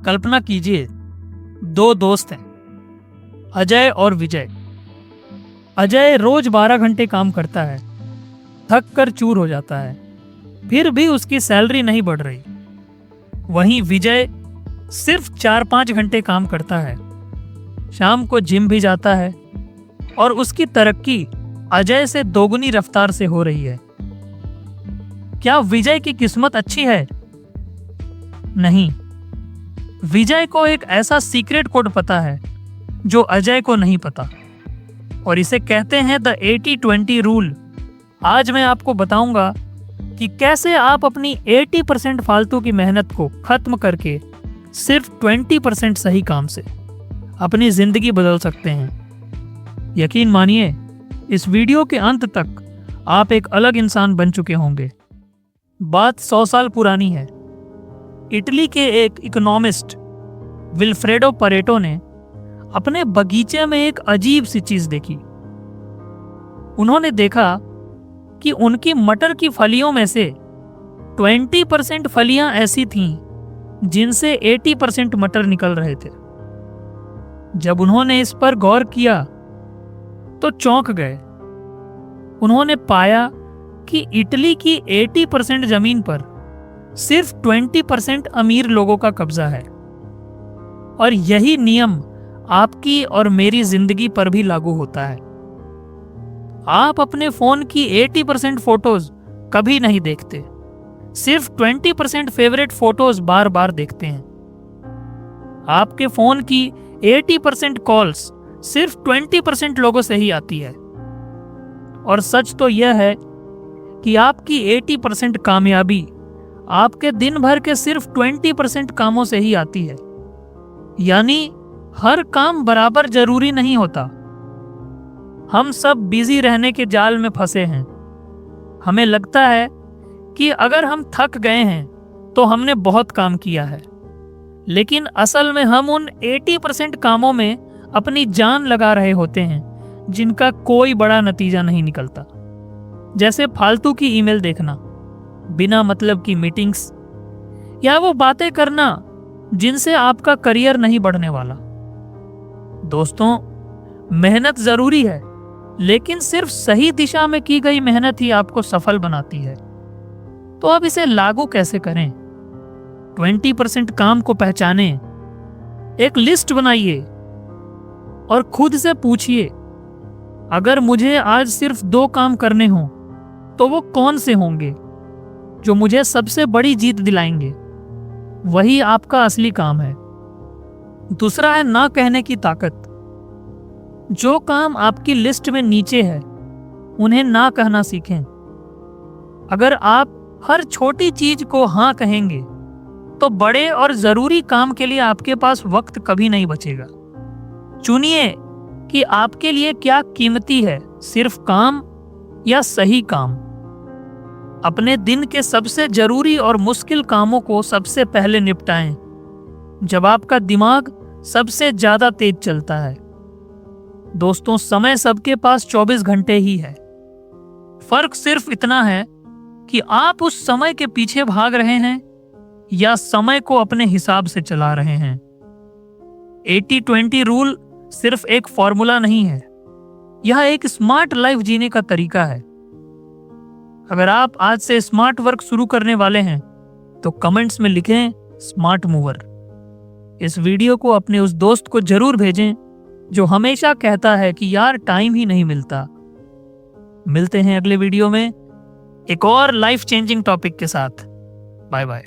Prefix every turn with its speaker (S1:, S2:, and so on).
S1: कल्पना कीजिए, दो दोस्त हैं, अजय और विजय। अजय रोज 12 घंटे काम करता है, थक कर चूर हो जाता है, फिर भी उसकी सैलरी नहीं बढ़ रही। वहीं विजय सिर्फ 4-5 घंटे काम करता है, शाम को जिम भी जाता है और उसकी तरक्की अजय से दोगुनी रफ्तार से हो रही है। क्या विजय की किस्मत अच्छी है? नहीं। विजय को एक ऐसा सीक्रेट कोड पता है जो अजय को नहीं पता, और इसे कहते हैं द 80-20 रूल। आज मैं आपको बताऊंगा कि कैसे आप अपनी 80% फालतू की मेहनत को खत्म करके सिर्फ 20% सही काम से अपनी जिंदगी बदल सकते हैं। यकीन मानिए, इस वीडियो के अंत तक आप एक अलग इंसान बन चुके होंगे। बात 100 साल पुरानी है। इटली के एक इकोनॉमिस्ट विल्फ्रेडो परेटो ने अपने बगीचे में एक अजीब सी चीज देखी। उन्होंने देखा कि उनकी मटर की फलियों में से 20% फलियां ऐसी थीं जिनसे 80% मटर निकल रहे थे। जब उन्होंने इस पर गौर किया तो चौंक गए। उन्होंने पाया कि इटली की 80% जमीन पर सिर्फ 20% अमीर लोगों का कब्जा है, और यही नियम आपकी और मेरी जिंदगी पर भी लागू होता है। आप अपने फोन की 80% फोटोज कभी नहीं देखते, सिर्फ 20% फेवरेट फोटोज बार बार देखते हैं। आपके फोन की 80% कॉल्स सिर्फ 20% लोगों से ही आती है, और सच तो यह है कि आपकी 80% कामयाबी आपके दिन भर के सिर्फ 20% कामों से ही आती है। यानी हर काम बराबर जरूरी नहीं होता। हम सब बिजी रहने के जाल में फंसे हैं। हमें लगता है कि अगर हम थक गए हैं तो हमने बहुत काम किया है, लेकिन असल में हम उन 80% कामों में अपनी जान लगा रहे होते हैं जिनका कोई बड़ा नतीजा नहीं निकलता। जैसे फालतू की ईमेल देखना, बिना मतलब की मीटिंग्स, या वो बातें करना जिनसे आपका करियर नहीं बढ़ने वाला। दोस्तों, मेहनत जरूरी है, लेकिन सिर्फ सही दिशा में की गई मेहनत ही आपको सफल बनाती है। तो अब इसे लागू कैसे करें? 20% काम को पहचानें, एक लिस्ट बनाइए और खुद से पूछिए, अगर मुझे आज सिर्फ 2 काम करने हों तो वो कौन से होंगे जो मुझे सबसे बड़ी जीत दिलाएंगे? वही आपका असली काम है। दूसरा है ना कहने की ताकत। जो काम आपकी लिस्ट में नीचे है उन्हें ना कहना सीखें। अगर आप हर छोटी चीज को हाँ कहेंगे तो बड़े और जरूरी काम के लिए आपके पास वक्त कभी नहीं बचेगा। चुनिए कि आपके लिए क्या कीमती है, सिर्फ काम या सही काम। अपने दिन के सबसे जरूरी और मुश्किल कामों को सबसे पहले निपटाएं, जब आपका दिमाग सबसे ज्यादा तेज चलता है। दोस्तों, समय सबके पास 24 घंटे ही है। फर्क सिर्फ इतना है कि आप उस समय के पीछे भाग रहे हैं या समय को अपने हिसाब से चला रहे हैं। 80-20 रूल सिर्फ एक फॉर्मूला नहीं है, यह एक स्मार्ट लाइफ जीने का तरीका है। अगर आप आज से स्मार्ट वर्क शुरू करने वाले हैं तो कमेंट्स में लिखें स्मार्ट मूवर। इस वीडियो को अपने उस दोस्त को जरूर भेजें जो हमेशा कहता है कि यार टाइम ही नहीं मिलता। मिलते हैं अगले वीडियो में एक और लाइफ चेंजिंग टॉपिक के साथ। Bye bye.